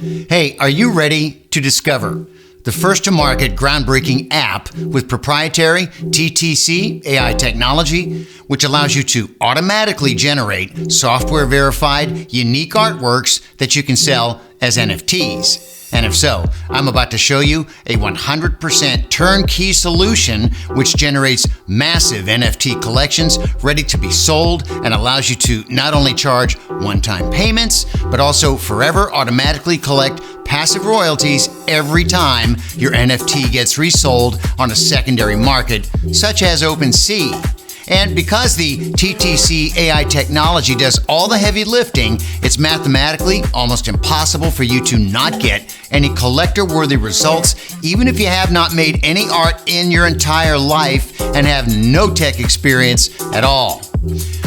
Hey, are you ready to discover the first-to-market groundbreaking app with proprietary TTC AI technology, which allows you to automatically generate software-verified, unique artworks that you can sell as NFTs? And if so, I'm about to show you a 100% turnkey solution which generates massive NFT collections ready to be sold and allows you to not only charge one-time payments, but also forever automatically collect passive royalties every time your NFT gets resold on a secondary market, such as OpenSea. And because the TTC AI technology does all the heavy lifting, it's mathematically almost impossible for you to not get any collector-worthy results, even if you have not made any art in your entire life and have no tech experience at all.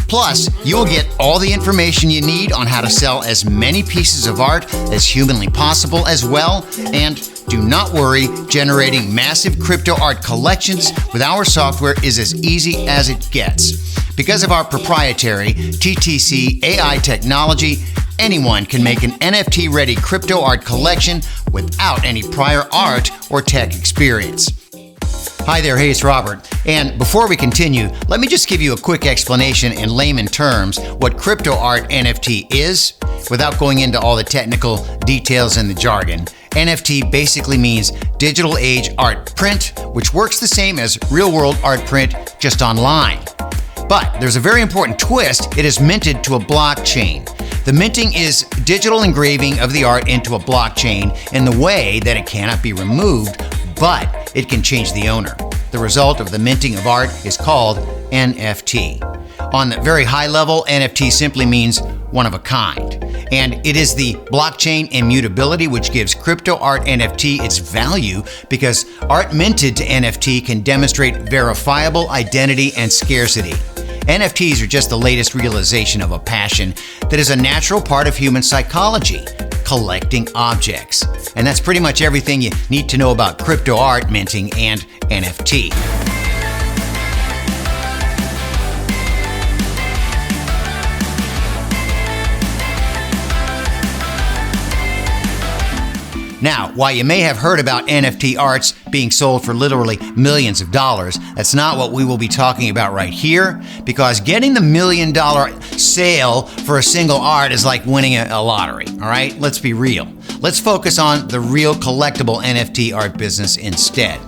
Plus, you'll get all the information you need on how to sell as many pieces of art as humanly possible as well, and do not worry, generating massive crypto art collections with our software is as easy as it gets. Because of our proprietary TTC AI technology, anyone can make an NFT-ready crypto art collection without any prior art or tech experience. Hi there, hey, it's Robert. And before we continue, let me just give you a quick explanation in layman terms what crypto art NFT is, without going into all the technical details and the jargon. NFT basically means digital age art print, which works the same as real-world art print, just online. But there's a very important twist. It is minted to a blockchain. The minting is digital engraving of the art into a blockchain in the way that it cannot be removed, but it can change the owner. The result of the minting of art is called NFT. On the very high level, NFT simply means one of a kind. And it is the blockchain immutability which gives crypto art NFT its value, because art minted to NFT can demonstrate verifiable identity and scarcity. NFTs are just the latest realization of a passion that is a natural part of human psychology: collecting objects. And that's pretty much everything you need to know about crypto art minting and NFT. Now, while you may have heard about NFT arts being sold for literally millions of dollars, that's not what we will be talking about right here, because getting the $1 million sale for a single art is like winning a lottery, all right? Let's be real. Let's focus on the real collectible NFT art business instead.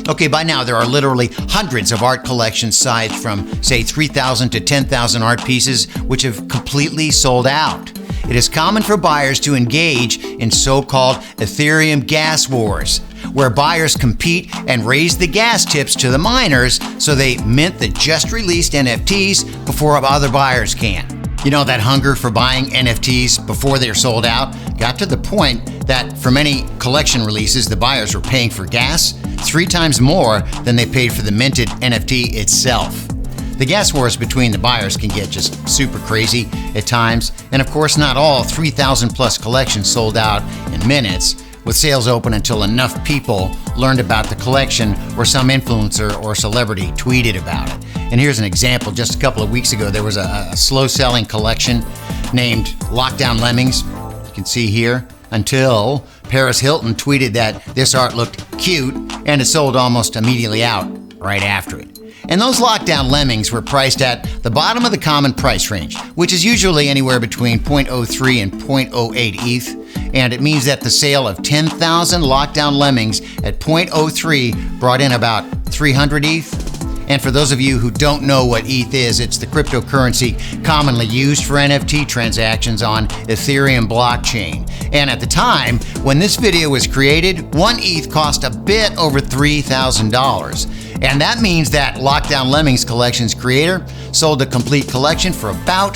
Okay, by now there are literally hundreds of art collections sized from, say, 3,000 to 10,000 art pieces, which have completely sold out. It is common for buyers to engage in so-called Ethereum gas wars, where buyers compete and raise the gas tips to the miners so they mint the just-released NFTs before other buyers can. You know, that hunger for buying NFTs before they're sold out got to the point that for many collection releases, the buyers were paying for gas 3 times more than they paid for the minted NFT itself. The gas wars between the buyers can get just super crazy at times, and of course not all 3,000 plus collections sold out in minutes, with sales open until enough people learned about the collection or some influencer or celebrity tweeted about it. And here's an example. Just a couple of weeks ago, there was a slow-selling collection named Lockdown Lemmings, you can see here, until Paris Hilton tweeted that this art looked cute, and it sold almost immediately out right after it. And those Lockdown Lemmings were priced at the bottom of the common price range, which is usually anywhere between 0.03 and 0.08 ETH. And it means that the sale of 10,000 Lockdown Lemmings at 0.03 brought in about 300 ETH. And for those of you who don't know what ETH is, it's the cryptocurrency commonly used for NFT transactions on Ethereum blockchain. And at the time when this video was created, 1 ETH cost a bit over $3,000. And that means that Lockdown Lemmings Collection's creator sold a complete collection for about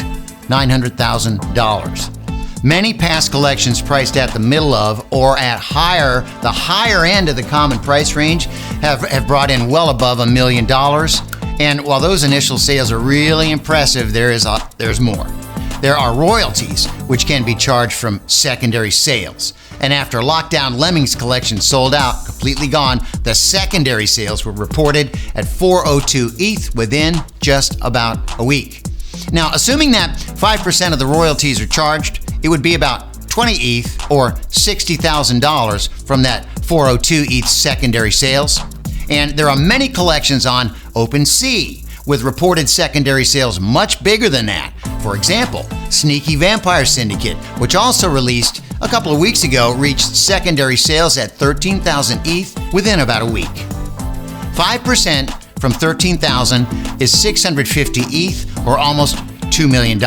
$900,000. Many past collections priced at the middle of or at the higher end of the common price range have brought in well above $1 million. And while those initial sales are really impressive, there's more. There are royalties, which can be charged from secondary sales. And after Lockdown Lemmings Collection sold out, completely gone, the secondary sales were reported at 402 ETH within just about a week. Now, assuming that 5% of the royalties are charged, it would be about 20 ETH or $60,000 from that 402 ETH secondary sales. And there are many collections on OpenSea with reported secondary sales much bigger than that. For example, Sneaky Vampire Syndicate, which also released a couple of weeks ago, reached secondary sales at 13,000 ETH within about a week. 5% from 13,000 is 650 ETH or almost $2 million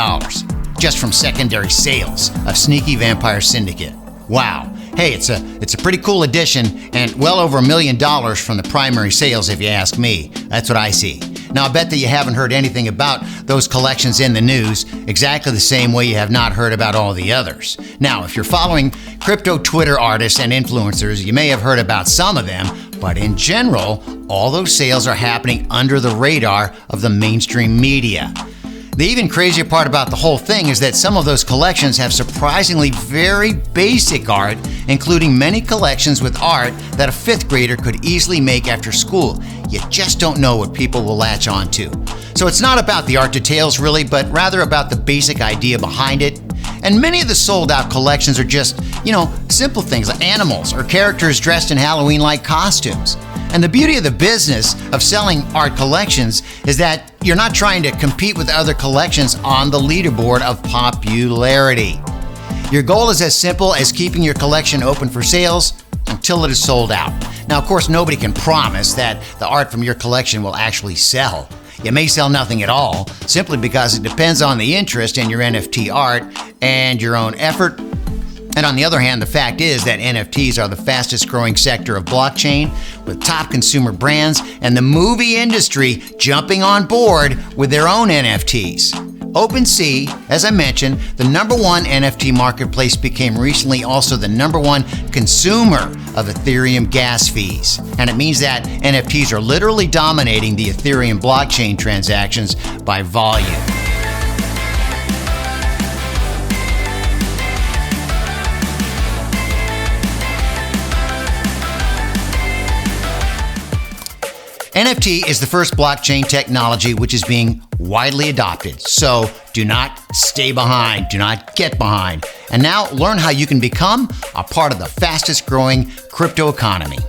just from secondary sales of Sneaky Vampire Syndicate. Wow. Hey, it's a pretty cool addition and well over $1 million from the primary sales if you ask me. That's what I see. Now, I bet that you haven't heard anything about those collections in the news exactly the same way you have not heard about all the others. Now, if you're following crypto Twitter artists and influencers, you may have heard about some of them, but in general, all those sales are happening under the radar of the mainstream media. The even crazier part about the whole thing is that some of those collections have surprisingly very basic art, including many collections with art that a fifth grader could easily make after school. You just don't know what people will latch on to. So it's not about the art details really, but rather about the basic idea behind it. And many of the sold out collections are just, simple things like animals or characters dressed in Halloween-like costumes. And the beauty of the business of selling art collections is that you're not trying to compete with other collections on the leaderboard of popularity. Your goal is as simple as keeping your collection open for sales until it is sold out. Now, of course, nobody can promise that the art from your collection will actually sell. You may sell nothing at all, simply because it depends on the interest in your NFT art and your own effort. And on the other hand, the fact is that NFTs are the fastest growing sector of blockchain, with top consumer brands and the movie industry jumping on board with their own NFTs. OpenSea, as I mentioned, the #1 NFT marketplace, became recently also the #1 consumer of Ethereum gas fees. And it means that NFTs are literally dominating the Ethereum blockchain transactions by volume. NFT is the first blockchain technology which is being widely adopted. So do not stay behind, do not get behind. And now learn how you can become a part of the fastest growing crypto economy.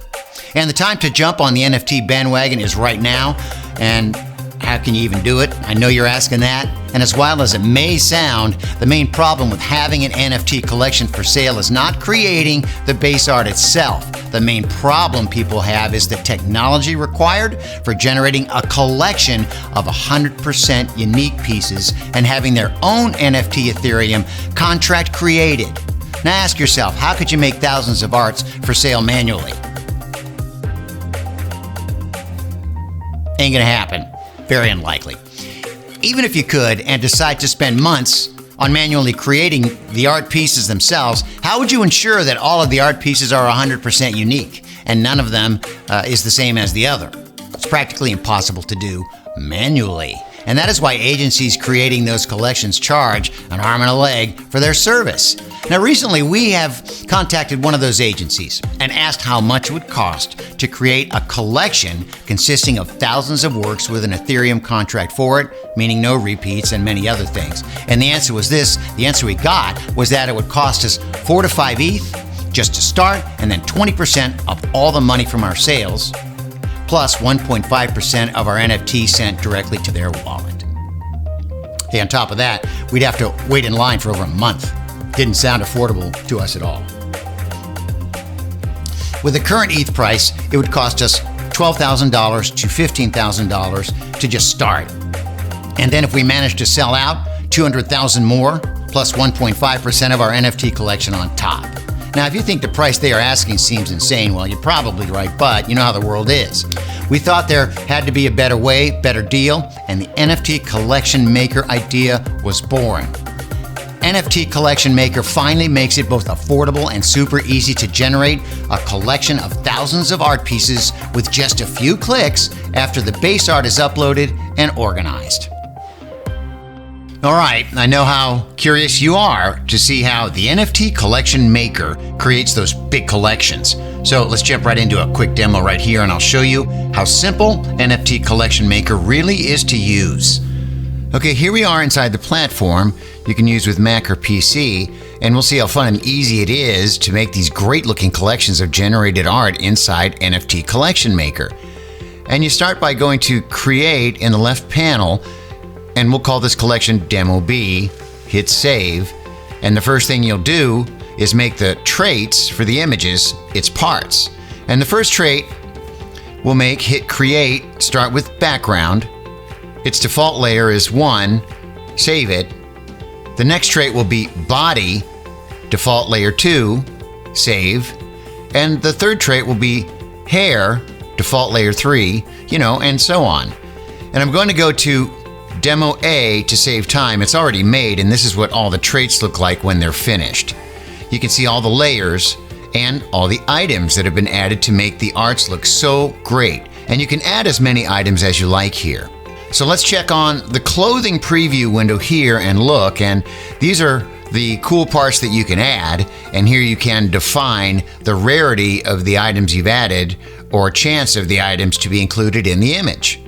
And the time to jump on the NFT bandwagon is right now. And how can you even do it? I know you're asking that. And as wild as it may sound, the main problem with having an NFT collection for sale is not creating the base art itself. The main problem people have is the technology required for generating a collection of 100% unique pieces and having their own NFT Ethereum contract created. Now ask yourself, how could you make thousands of arts for sale manually? Ain't gonna happen. Very unlikely. Even if you could and decide to spend months on manually creating the art pieces themselves, how would you ensure that all of the art pieces are 100% unique and none of them is the same as the other? It's practically impossible to do manually. And that is why agencies creating those collections charge an arm and a leg for their service. Now, recently we have contacted one of those agencies and asked how much it would cost to create a collection consisting of thousands of works with an Ethereum contract for it, meaning no repeats and many other things. And the answer was this. The answer we got was that it would cost us 4 to 5 ETH just to start, and then 20% of all the money from our sales, plus 1.5% of our NFT sent directly to their wallet. Hey, on top of that, we'd have to wait in line for over a month. Didn't sound affordable to us at all. With the current ETH price, it would cost us $12,000 to $15,000 to just start. And then if we manage to sell out, $200,000 more, plus 1.5% of our NFT collection on top. Now, if you think the price they are asking seems insane, well, you're probably right, but you know how the world is. We thought there had to be a better way, better deal, and the NFT Collection Maker idea was born. NFT Collection Maker finally makes it both affordable and super easy to generate a collection of thousands of art pieces with just a few clicks after the base art is uploaded and organized. All right, I know how curious you are to see how the NFT Collection Maker creates those big collections. So let's jump right into a quick demo right here, and I'll show you how simple NFT Collection Maker really is to use. Okay, here we are inside the platform you can use with Mac or PC, and we'll see how fun and easy it is to make these great looking collections of generated art inside NFT Collection Maker. And you start by going to Create in the left panel, and we'll call this collection Demo B, hit Save, and the first thing you'll do is make the traits for the images its parts. And the first trait we'll make, hit Create, start with Background. Its default layer is 1, save it. The next trait will be Body, default layer 2, save. And the third trait will be Hair, default layer 3, and so on. And I'm going to go to Demo A to save time. It's already made, and this is what all the traits look like when they're finished. You can see all the layers and all the items that have been added to make the arts look so great. And you can add as many items as you like here. So let's check on the clothing preview window here and look, and these are the cool parts that you can add, and here you can define the rarity of the items you've added or chance of the items to be included in the image.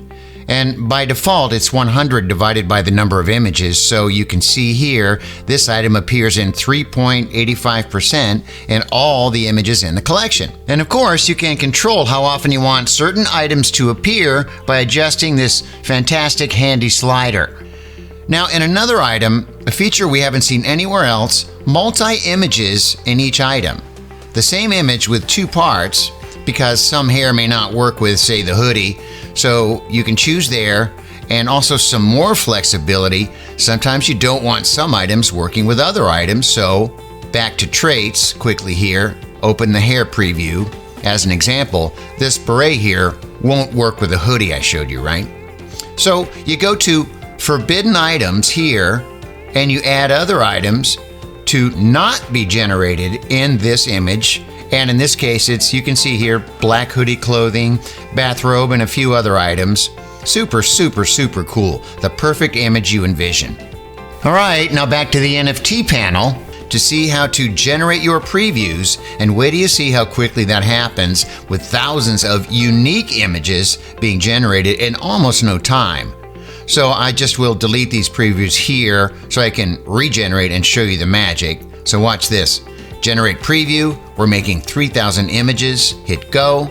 And by default, it's 100 divided by the number of images, so you can see here, this item appears in 3.85% in all the images in the collection. And of course, you can control how often you want certain items to appear by adjusting this fantastic handy slider. Now, in another item, a feature we haven't seen anywhere else, multi-images in each item. The same image with two parts, because some hair may not work with, say, the hoodie, so you can choose there, and also some more flexibility. Sometimes you don't want some items working with other items, so back to traits quickly here, open the hair preview. As an example, this beret here won't work with the hoodie I showed you, right? So you go to Forbidden Items here, and you add other items to not be generated in this image. And in this case, you can see here, black hoodie clothing, bathrobe, and a few other items. Super, super, super cool. The perfect image you envision. All right, now back to the NFT panel to see how to generate your previews, and wait till you see how quickly that happens with thousands of unique images being generated in almost no time. So I just will delete these previews here so I can regenerate and show you the magic. So watch this. Generate preview, we're making 3,000 images, hit go.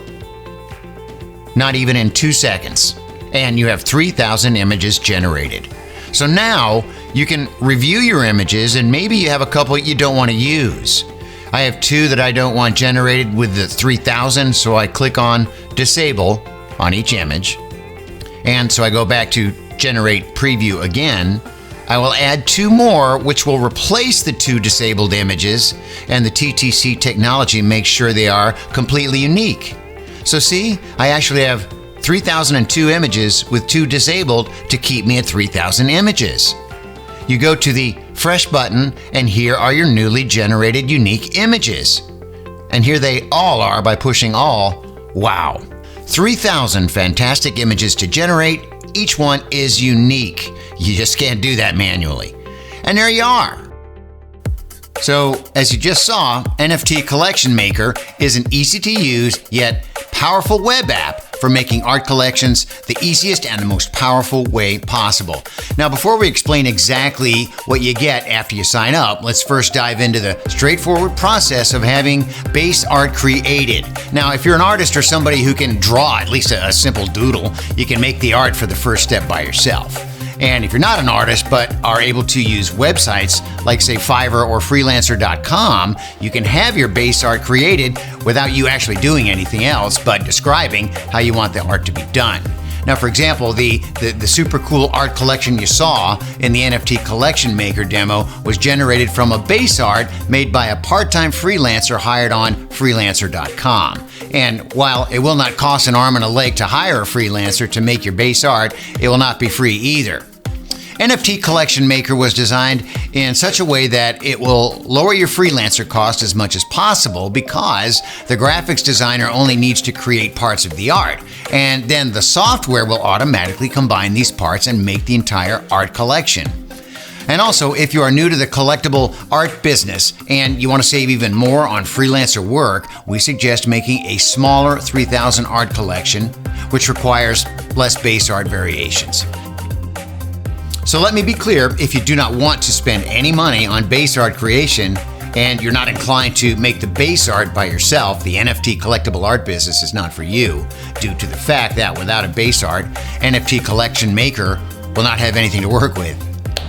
Not even in 2 seconds. And you have 3,000 images generated. So now you can review your images, and maybe you have a couple you don't want to use. I have 2 that I don't want generated with the 3,000, so I click on Disable on each image. And so I go back to Generate Preview again. I will add 2 more, which will replace the 2 disabled images, and the TTC technology makes sure they are completely unique. So see, I actually have 3,002 images with 2 disabled to keep me at 3,000 images. You go to the Fresh button, and here are your newly generated unique images. And here they all are by pushing all. Wow! 3,000 fantastic images to generate. Each one is unique. You just can't do that manually. And there you are. So, as you just saw, NFT Collection Maker is an easy-to-use yet powerful web app for making art collections the easiest and the most powerful way possible. Now, before we explain exactly what you get after you sign up, let's first dive into the straightforward process of having base art created. Now, if you're an artist or somebody who can draw at least a simple doodle, you can make the art for the first step by yourself. And if you're not an artist but are able to use websites like, say, Fiverr or freelancer.com, you can have your base art created without you actually doing anything else but describing how you want the art to be done. Now, for example, the super cool art collection you saw in the NFT Collection Maker demo was generated from a base art made by a part-time freelancer hired on freelancer.com. And while it will not cost an arm and a leg to hire a freelancer to make your base art, it will not be free either. NFT Collection Maker was designed in such a way that it will lower your freelancer cost as much as possible because the graphics designer only needs to create parts of the art, and then the software will automatically combine these parts and make the entire art collection. And also, if you are new to the collectible art business and you want to save even more on freelancer work, we suggest making a smaller 3,000 art collection, which requires less base art variations. So let me be clear, if you do not want to spend any money on base art creation, and you're not inclined to make the base art by yourself, the NFT collectible art business is not for you, due to the fact that without a base art, NFT collection maker will not have anything to work with.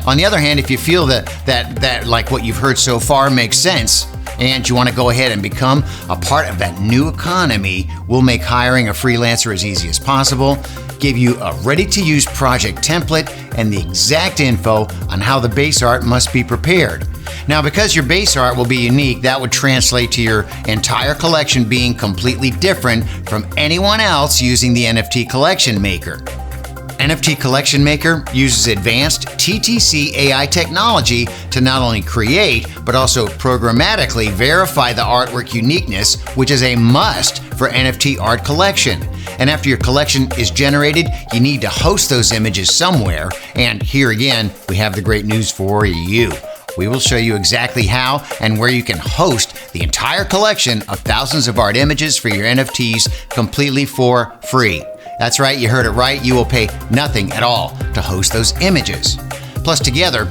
On the other hand, if you feel that like what you've heard so far makes sense, and you want to go ahead and become a part of that new economy, we'll make hiring a freelancer as easy as possible, give you a ready-to-use project template, and the exact info on how the base art must be prepared. Now, because your base art will be unique, that would translate to your entire collection being completely different from anyone else using the NFT collection maker. NFT Collection Maker uses advanced TTC AI technology to not only create, but also programmatically verify the artwork uniqueness, which is a must for NFT art collection. And after your collection is generated, you need to host those images somewhere. And here again, we have the great news for you. We will show you exactly how and where you can host the entire collection of thousands of art images for your NFTs completely for free. That's right, you heard it right. You will pay nothing at all to host those images. Plus, together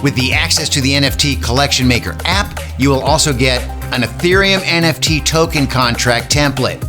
with the access to the NFT Collection Maker app, you will also get an Ethereum NFT token contract template.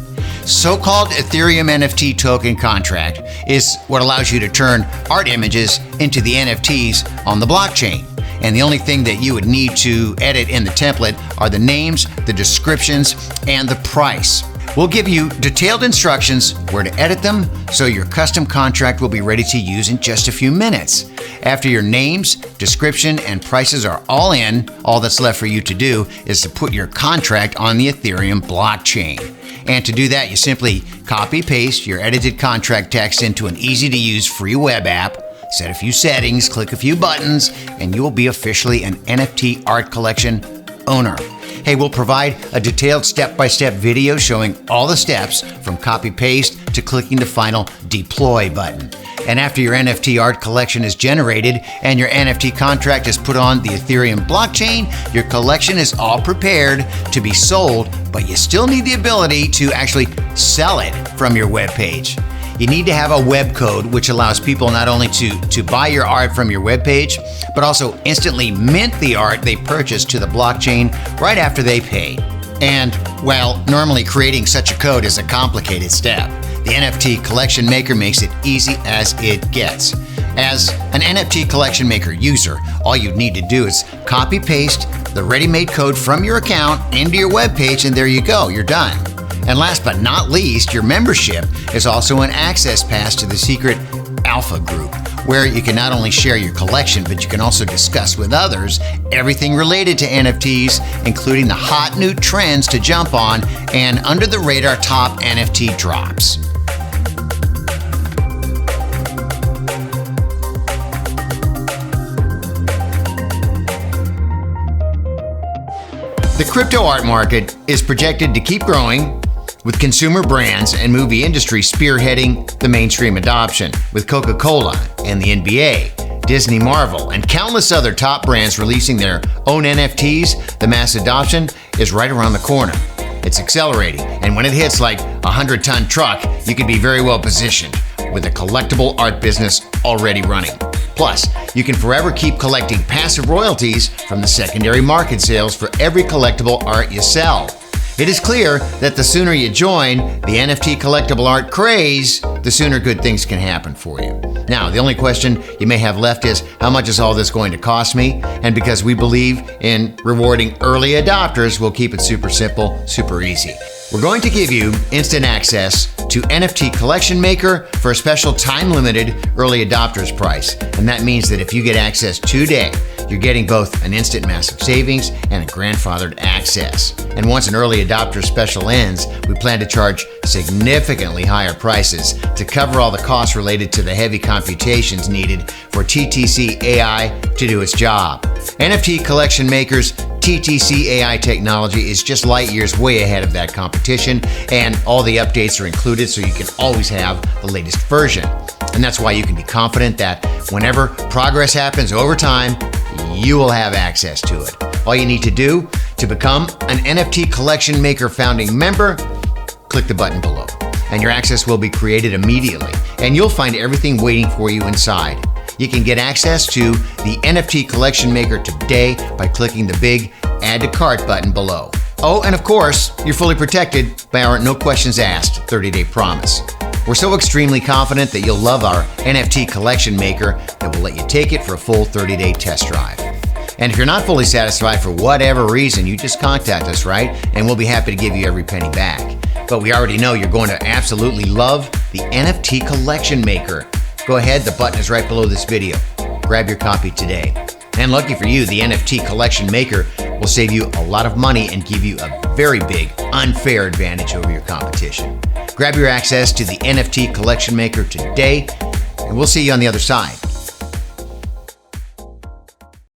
So-called Ethereum NFT token contract is what allows you to turn art images into the NFTs on the blockchain. And the only thing that you would need to edit in the template are the names, the descriptions, and the price. We'll give you detailed instructions where to edit them, so your custom contract will be ready to use in just a few minutes. After your names, description, and prices are all in, all that's left for you to do is to put your contract on the Ethereum blockchain. And to do that, you simply copy-paste your edited contract text into an easy-to-use free web app, set a few settings, click a few buttons, and you will be officially an NFT art collection owner. Hey, we'll provide a detailed step-by-step video showing all the steps from copy-paste to clicking the final deploy button. And after your NFT art collection is generated and your NFT contract is put on the Ethereum blockchain, your collection is all prepared to be sold, but you still need the ability to actually sell it from your web page. You need to have a web code which allows people not only to buy your art from your web page, but also instantly mint the art they purchased to the blockchain right after they paid. And, well, normally creating such a code is a complicated step. The NFT Collection Maker makes it easy as it gets. As an NFT Collection Maker user, all you need to do is copy-paste the ready-made code from your account into your web page, and there you go, you're done. And last but not least, your membership is also an access pass to the secret alpha group, where you can not only share your collection, but you can also discuss with others everything related to NFTs, including the hot new trends to jump on and under the radar top NFT drops. The crypto art market is projected to keep growing, with consumer brands and movie industry spearheading the mainstream adoption, with Coca-Cola and the NBA, Disney, Marvel, and countless other top brands releasing their own NFTs. The mass adoption is right around the corner. It's accelerating, and when it hits like a 100-ton truck, you can be very well positioned with a collectible art business already running. Plus, you can forever keep collecting passive royalties from the secondary market sales for every collectible art you sell. It is clear that the sooner you join the NFT collectible art craze, the sooner good things can happen for you. Now, the only question you may have left is, how much is all this going to cost me? And because we believe in rewarding early adopters, we'll keep it super simple, super easy. We're going to give you instant access to NFT Collection Maker for a special time-limited early adopters price. And that means that if you get access today, you're getting both an instant massive savings and a grandfathered access. And once an early adopter special ends, we plan to charge significantly higher prices to cover all the costs related to the heavy computations needed for TTC AI to do its job. NFT Collection Maker's TTC AI technology is just light years way ahead of that competition, and all the updates are included so you can always have the latest version. And that's why you can be confident that whenever progress happens over time, you will have access to it. All you need to do to become an NFT Collection Maker founding member, click the button below, and your access will be created immediately, and you'll find everything waiting for you inside. You can get access to the NFT Collection Maker today by clicking the big Add to Cart button below. Oh, and of course, you're fully protected by our no questions asked 30-day promise. We're so extremely confident that you'll love our NFT collection maker that will let you take it for a full 30-day test drive. And if you're not fully satisfied for whatever reason, you just contact us, right? And we'll be happy to give you every penny back. But we already know you're going to absolutely love the NFT collection maker. Go ahead, the button is right below this video. Grab your copy today. And lucky for you, the NFT collection maker will save you a lot of money and give you a very big, unfair advantage over your competition. Grab your access to the NFT collection maker today, and we'll see you on the other side.